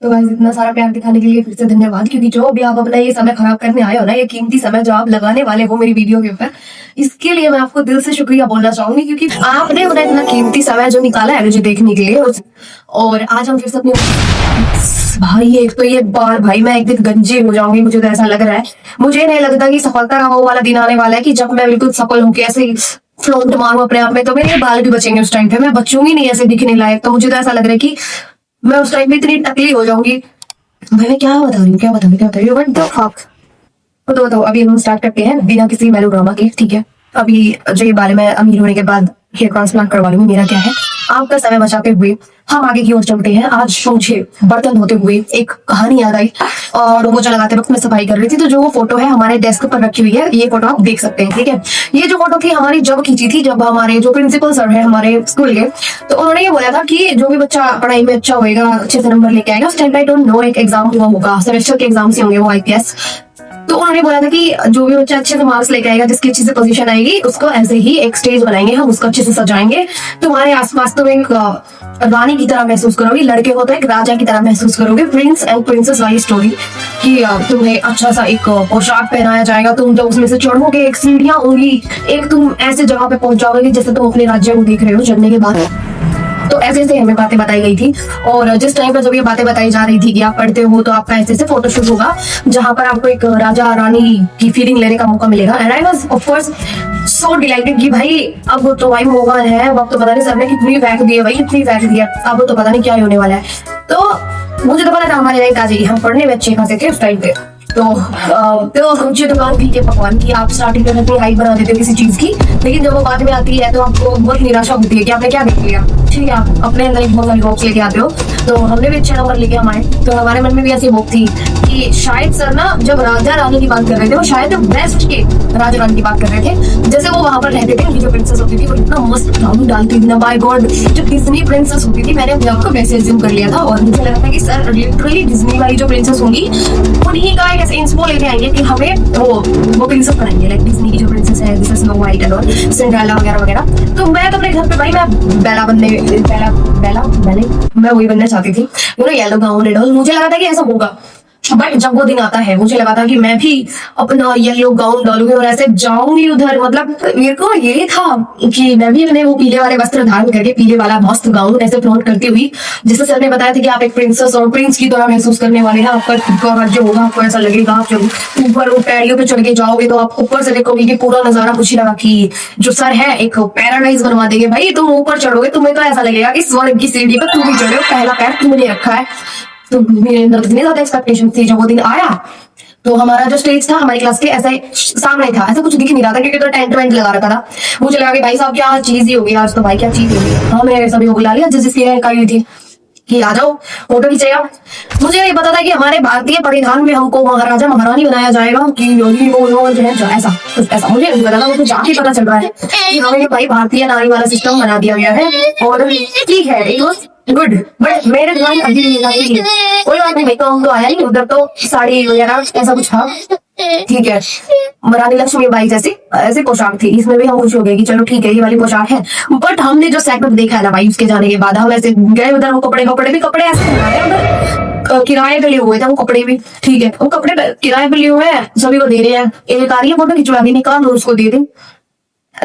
तो गाइस इतना सारा प्यार दिखाने के लिए फिर से धन्यवाद, क्योंकि जो भी आप अपना ये समय खराब करने आए हो ना, ये कीमती समय जो आप लगाने वाले हो मेरी वीडियो के ऊपर, इसके लिए मैं आपको दिल से शुक्रिया बोलना चाहूंगी, क्योंकि आपने अपना इतना कीमती समय जो निकाला है मुझे देखने के लिए। और आज हम फिर से अपने भाई, एक तो ये बार भाई मैं एक दिन गंजी हो जाऊंगी, मुझे तो ऐसा लग रहा है। मुझे नहीं लगता कि सफलता का वो वाला दिन आने वाला है कि जब मैं बिल्कुल सफल होकर ऐसे ही फ्लॉन्ट मारूं अपने आप में, तो मेरे बाल भी बचेंगे उस टाइम पे, मैं बचूंगी नहीं ऐसे दिखने लायक। तो मुझे तो ऐसा लग रहा है कि मैं उस टाइम पे इतनी टकली हो जाऊंगी। भाई मैं क्या बता रही हूँ व्हाट द फक। तो बताओ, अभी हम स्टार्ट करते हैं बिना किसी मेलोड्रामा के, ठीक है। अभी जो ये बारे में अमीर होने के बाद हेयर ट्रांसप्लांट करवा लूंगी, मेरा क्या है। आपका समय बचाते हुए हम आगे की ओर चलते हैं। आज मुझे बर्तन धोते हुए एक कहानी याद आई, और वो लगाते वक्त मैं सफाई कर रही थी, तो जो वो फोटो है हमारे डेस्क पर रखी हुई है, ये फोटो आप देख सकते हैं, ठीक है। ये जो फोटो थी हमारी जब खींची थी, जब हमारे जो प्रिंसिपल सर है हमारे स्कूल के, तो उन्होंने ये बोला था कि जो भी बच्चा पढ़ाई में अच्छा होगा, अच्छे से नंबर लेके आएगा, उस टाइम आई डोंट नो एक एग्जाम हुआ होगा, सेमेस्टर के एग्जाम से होंगे वो IPS। तो उन्होंने बोला था कि जो भी बच्चा अच्छे से मार्क्स लेके आएगा, जिसकी अच्छी से पोजीशन आएगी, उसको ऐसे ही एक स्टेज बनाएंगे, हम उसको अच्छे से सजाएंगे। तुम्हारे आसपास तुम एक रानी की तरह महसूस करोगे, लड़के हो तो एक राजा की तरह महसूस करोगे। प्रिंस एंड प्रिंसेस वाली स्टोरी कि तुम्हें अच्छा सा एक पोशाक पहनाया जाएगा, तुम जब उसमें से चढ़ोगे, एक सीढ़ियां होंगी, एक तुम ऐसे जगह पे पहुंच जाओगे जैसे तुम अपने राज्य को देख रहे हो चढ़ने के बाद। तो ऐसे ऐसे हमें बातें बताई गई थी, और जिस टाइम पर जब ये बातें बताई जा रही थी कि आप पढ़ते हो तो आपका ऐसे ऐसे फोटोशूट होगा, जहां पर आपको एक राजा रानी की फीलिंग लेने का मौका मिलेगा। And I was of course so dilated कि भाई अब तो भाई मौका है, अब तो पता नहीं सर ने कितनी वैक दी है भाई, कितनी वैक दी है, अब तो पता नहीं क्या होने वाला है। तो मुझे तो पता था हमारे लाइफ आ जाएगी, हम पढ़ने में अच्छे खासे थे उस टाइम पे। तो मुझे दुकान थी के पकवान की, आप स्टार्टिंग में अपनी हाइप बना देते हो किसी चीज की, लेकिन जब वो बाद में आती है तो आपको बहुत निराशा होती है कि आपने क्या देख लिया। ठीक है, आप अपने अंदर एक बहुत सारी होप्स लेके आते हो, तो हमने भी अच्छे नंबर लेके हमारे, तो हमारे मन में भी ऐसी होप थी कि शायद सर ना जब राजा रानी की बात कर रहे थे, वो शायद वेस्ट के राजा रानी की बात कर रहे थे, जैसे वो वहां पर रहते थे, उनकी जो प्रिंसेस होती थी वो इतना मस्त गाउन डालती थी ना, बाय गॉड जो डिज्नी प्रिंसेस होती थी, मैंने अपने आप को वैसे एज्यूम कर लिया था, और मुझे लगा था कि सर लिटरली डिज्नी वाली जो प्रिंसेस होंगी उन्हीं का एक ऐसे इंस्पो लेके आएंगे कि हमें वो प्रिंसेस बनाएंगे, लाइक डिज्नी की जो प्रिंसेस है जैसे snow white and all, Cinderella वगैरह वगैरह। तो मैं तो अपने घर पे भाई मैं मैं वही बनना चाहती थी, येलो गाउन एंड ऑल। मुझे लगा था कि ऐसा होगा, बट जब वो दिन आता है मुझे लगा था कि मैं भी अपना येलो गाउन डालूंगी और ऐसे जाऊंगी उधर। मतलब मेरे को ये था कि मैं भी अपने वो पीले वाले वस्त्र धारण करके पीले वाला मस्त गाउन ऐसे फ्लॉन्ट करती हुई, जैसे सर ने बताया था कि आप एक प्रिंसेस और प्रिंस की तरह महसूस करने वाले हैं, आपका खुद का राज्य होगा, आपको ऐसा लगेगा। आप जब ऊपर वो पैड़ियों पे चढ़ के जाओगे तो आप ऊपर से देखोगे कि पूरा नजारा कुछ ही लगा कि जो सर है एक पैराडाइज बनवा देंगे भाई। तुम ऊपर चढ़ोगे तुम्हें तो ऐसा लगेगा कि स्वर्ग की सीढ़ी पर तुम भी चढ़े हो, पहला पैर तुमने रखा है। तो मेरे अंदर इतनी ज्यादा एक्सपेक्टेशन थी। जब वो दिन आया तो हमारा जो स्टेज था हमारी क्लास के ऐसे सामने था, ऐसा कुछ दिख नहीं रहा था क्योंकि तो टेंट वेंट लगा रखा था। मुझे लगा कि भाई साहब क्या चीज ही होगी आज, तो भाई क्या चीज होगी। हाँ मैंने सभी को बुला लिया जिसकी रैंक आई हुई थी कि आ जाओ फोटो खींचेगा। मुझे नहीं पता था कि हमारे भारतीय परिधान में हमको महाराजा महारानी बनाया जाएगा कि वो जो है ऐसा कुछ ऐसा, मुझे नहीं पता था। मुझे जाके पता चल रहा है कि हमें भाई भारतीय नारी वाला सिस्टम बना दिया गया है, और ठीक है इट वॉज गुड। बट मेरे दिमाग में अभी नहीं, कोई बात नहीं भाई, तो आया नहीं उधर, तो साड़ी वगैरह ऐसा कुछ था, ठीक है। रानी लक्ष्मीबाई जैसी ऐसी पोशाक थी, इसमें भी हम खुश हो गए कि चलो ठीक है ये वाली पोशाक है। बट हमने जो सेटअप देखा है ना भाई, उसके जाने के बाद हम ऐसे गए उधर, वो कपड़े ऐसे उधर किराए पे लिए हुए थे वो कपड़े भी, ठीक है। वो कपड़े किराए पे लिए हुए हैं, सभी को दे रहे हैं, एक आ रही है फोटो खिंचवा के निकाल उसको दे दे।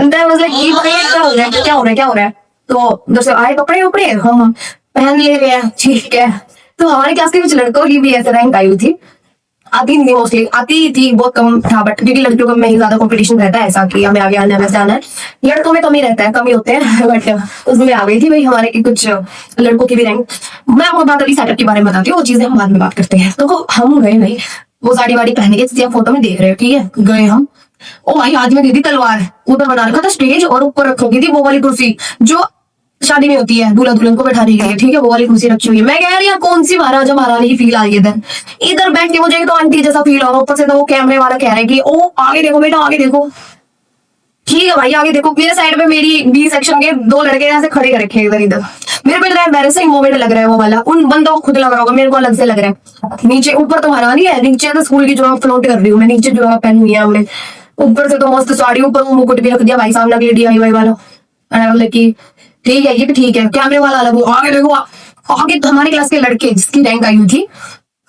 क्या हो रहा है। तो जैसे आए कपड़े हम पहन ले रहे हैं, ठीक है। तो हमारे क्लास के कुछ लड़कों की भी ऐसे रैंक आई हुई थी, आती नहीं मोस्टली, आती थी बहुत कम था, बट क्योंकि लड़कियों में ही ज्यादा कंपटीशन रहता है ऐसा कि हमें आगे आना है वैसे आना है। लड़कों में कमी रहता है, कमी होते हैं, बट उसमें आ गई थी भाई हमारे की कुछ लड़कों की भी रैंक। मैं आपको बात अभी सेटअप के बारे में बताती हूँ, वो चीजें हम बाद में बात करते हैं। तो हम गए भाई, वो साड़ी वाड़ी पहन के फोटो में देख रहे हो, ठीक है। गए हम, ओ भाई हाथ में दी थी तलवार, उधर बना रखा था स्टेज, और ऊपर रखोगी थी वो वाली कुर्सी जो शादी में होती है दूल्हा दुल्हन को बैठाने के लिए, ठीक है। वो वाली कुर्सी रखी हुई है। मैं कह रही हूँ कौन सी महाराजा महारानी की फील आ रही है इधर बैठ के, मुझे तो आंटी जैसा फील हो रहा है। ऊपर से तो वो कैमरे वाला कह रहा है कि ओ आगे देखो बेटा आगे देखो, ठीक है भाई आगे देखो। मेरे साइड में मेरी बी सेक्शन के दो लड़के ऐसे खड़े कर रखे इधर इधर। मेरे को एम्बैरेसिंग मोमेंट लग रहा है वो वाला, उन बंदों को खुद लग रहा होगा, मेरे को अलग से लग रहा है। नीचे ऊपर तो महारानी है, नीचे तो स्कूल की जो फ्लोट कर रही हूँ मैं, नीचे जो पहनी हुई है हमने, ऊपर से तो मस्त साड़ी, ऊपर वो मुकुट भी रख दिया भाई सामने DIY वाला। ठीक है ये भी ठीक है, कैमरे वाला अलग, आगे देखो आगे तो हमारे क्लास के लड़के जिसकी रैंक आई हुई थी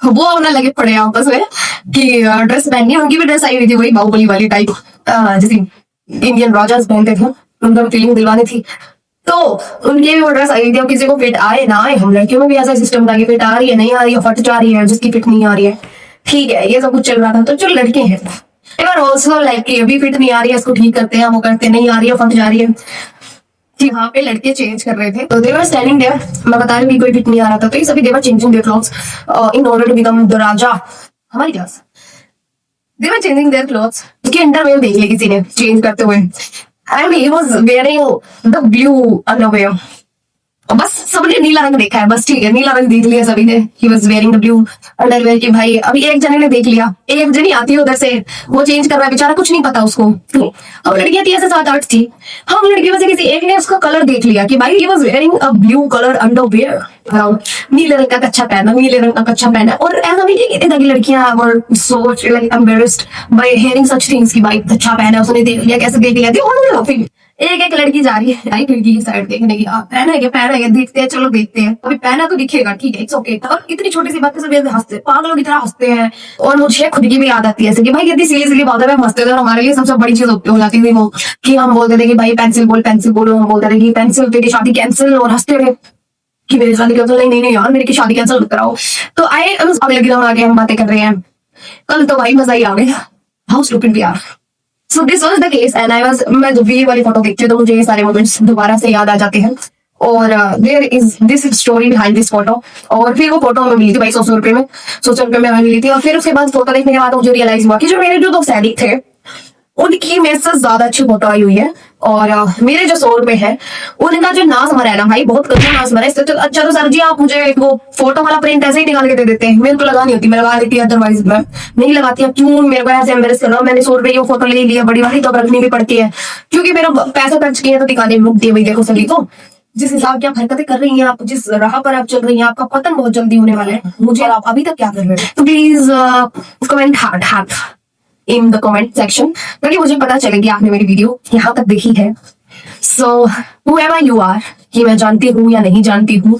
वो होने लगे पड़े आपस में कि ड्रेस पहननी है। उनकी भी ड्रेस आई हुई थी वही बाहुबली वाली टाइप, जैसे इंडियन राजास पहनते थे, उनको फीलिंग दिलवानी थी। तो उनकी भी वो ड्रेस आई थी। अब किसी को फिट आए ना आए, हम लड़कियों में भी ऐसा सिस्टम था कि फिट आ रही है नहीं आ रही है, फट जा रही है, जिसकी फिट नहीं आ रही है ठीक है, ये सब कुछ चल रहा था। तो जो लड़के हैं ऑल्सो लाइक अभी फिट नहीं आ रही है, इसको ठीक करते हैं, वो करते नहीं आ रही है, फट जा रही है। यहाँ पे लड़के चेंज कर रहे थे, तो दे वर स्टैंडिंग देयर। मैं बता रही हूँ कोई फिट नहीं आ रहा था, तो ये सभी they were changing their clothes in order to become the raja. हमारी class they were changing their clothes, उसके अंडरवेयर देख लिया किसी ने चेंज करते हुए, and he was wearing the blue underwear. बस सबने नीला रंग देखा है, बस ठीक है, नीला रंग देख लिया सभी ने। ही was wearing the blue underwear की भाई अभी एक जने ने देख लिया, एक जनी आती है उधर से, वो चेंज कर रहा है, बेचारा कुछ नहीं पता उसको। अब लड़कियां थी ऐसे 7-8 थी, हम लड़कियों में से किसी एक ने उसका कलर देख लिया कि भाई ही was wearing a blue colour underwear, नीले रंग का कच्छा पहना, नीले रंग का कच्छा पहना। और ऐसा भी नहीं कि लड़कियां were so like embarrassed by hearing such things की भाई कच्छा पहना, उसने देख लिया, कैसे देख लिया, एक एक लड़की जा रही है खिड़की की साइड देखने की, पहना है क्या, देखते हैं, चलो देखते हैं, अभी पहना तो दिखेगा ठीक है, इट्स ओके। और इतनी छोटी सी बात पे सब ऐसे हंसते, पागलों की तरह हंसते हैं। और मुझे खुद की भी याद आती है ऐसे कि भाई कितनी सीरियसली बात है, हंसते थे और हमारे लिए सबसे बड़ी चीज हो जाती थी वो कि हम बोलते थे कि भाई पेंसिल बोलो, हम बोलते थे कि पेंसिल तेरी शादी कैंसिल, और हंसते थे कि मेरी शादी कैंसिल, नहीं यार मेरी की शादी कैंसिल मत कराओ। तो अगले दिन आगे हम बातें कर रहे हैं, कल तो भाई मजा ही आ गया, how stupid we are. So this was the case and मैं जब भी ये वाली फोटो देखती हूँ तो मुझे ये सारे मोमेंट्स दोबारा से याद आ जाते हैं। और there is this story behind this photo. और फिर वो फोटो हमें मिली थी भाई 100 रुपए में, 100 रुपए में हमें मिली थी। और फिर उसके बाद फोटो देखने के बाद मुझे रियलाइज हुआ कि जो मेरे जो 2 सैनिक थे उनकी मेरे से ज्यादा अच्छी फोटो आई हुई है। और मेरे जो 100 रुपए है उनका जो नाज मरा है ना भाई, बहुत कच्चा नाज मरा है। इससे तो अच्छा तो सर जी आप मुझे वो फोटो वाला प्रिंट ऐसे ही निकाल के दे देते हैं, मेरे को लगानी होती, मैं लगा देती, अदरवाइज मैं नहीं लगाती। क्यों मेरे को ऐसे एम्बेरस कर रहा हूँ, मैंने 100 रुपए की फोटो ले लिया बड़ी वाली, तो रखनी भी पड़ती है क्योंकि मेरा पैसा खर्च किया तो दिखाने में मुक्ति है। देखो सभी को जिस हिसाब की आप हरकतें कर रही हैं, आप जिस राह पर आप चल रही हैं, आपका पतन बहुत जल्दी होने वाला है। मुझे आप अभी तक क्या कर रहे हैं, तो please comment heart in the comment section, ताकि मुझे पता चले कि आपने मेरी वीडियो यहाँ तक देखी है। सो whoever you are, कि मैं जानती हूँ या नहीं जानती हूँ,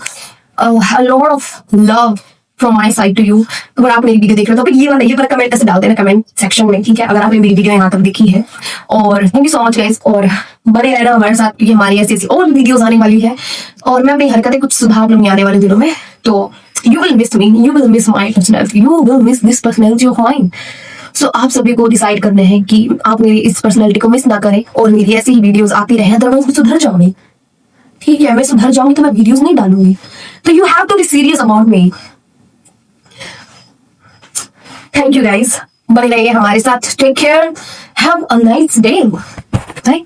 a lot of love from my side to you। अगर आप मेरी वीडियो देख रहे हो तो ये वाला कमेंट ऐसे डाल देना कमेंट सेक्शन में, ठीक है, अगर आपने मेरी वीडियो यहाँ तक देखी है। और thank you so much guys, और बने रहना हमारे साथ क्योंकि हमारी ऐसी और वीडियोस आने वाली है। और मैं अपनी हरकतें कुछ सुधार लूंगी आने वाले दिनों में, तो you will miss me, you will miss my personality, you will miss this personality of mine। सो आप सभी को डिसाइड करना है कि आप मेरी इस पर्सनैलिटी को मिस ना करें और मेरी ऐसी ही वीडियोस आती रहे, अदरवाइज मैं सुधर जाऊंगी, ठीक है, मैं सुधर जाऊंगी तो मैं वीडियोस नहीं डालूंगी। तो you have to be serious about me. Thank you guys, बने रहिए हमारे साथ, take care, have a nice day, bye.